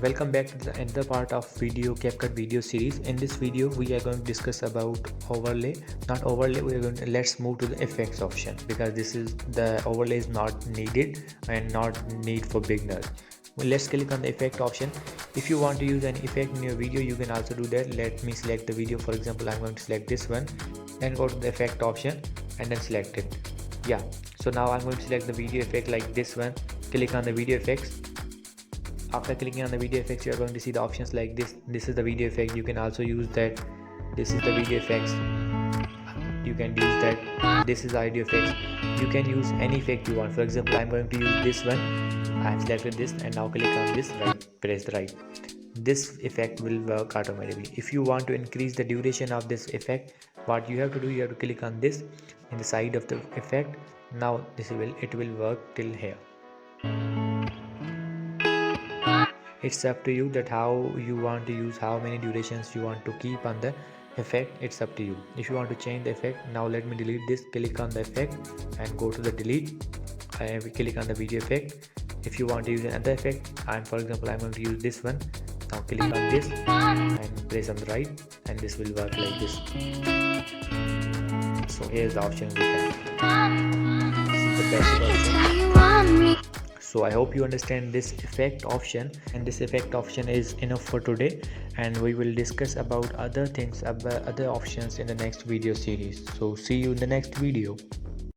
Welcome back to the another part of video CapCut video series. In this video we are going to discuss about overlay. Not overlay, we are going to let's move to the effects option, because this is the overlay is not needed and not need for beginners. Well, let's click on the effect option. If you want to use an effect in your video, you can also do that. Let me select the video. For example, I'm going to select this one and go to the effect option and then select it. Yeah, so now I'm going to select the video effect like this one. Click on the video effects. After clicking on the video effects, you are going to see the options like this is the video effect. You can also use that. This is the video effects. You can use that. This is audio effects. You can use any effect you want. For example, I'm going to use this one. I have selected this and now click on this, right, press the right. This effect will work automatically. If you want to increase the duration of this effect, what you have to do, you have to click on this in the side of the effect. Now it will work till here. It's up to you that how you want to use, how many durations you want to keep on the effect. It's up to you. If you want to change the effect, now let me delete this. Click on the effect and go to the delete. I will click on the video effect. If you want to use another effect, for example, I'm going to use this one. Now click on this and press on the right, and this will work like this. So here's the option we have. This is the best option. So I hope you understand this effect option, and this effect option is enough for today, and we will discuss about other things, about other options in the next video series. So see you in the next video.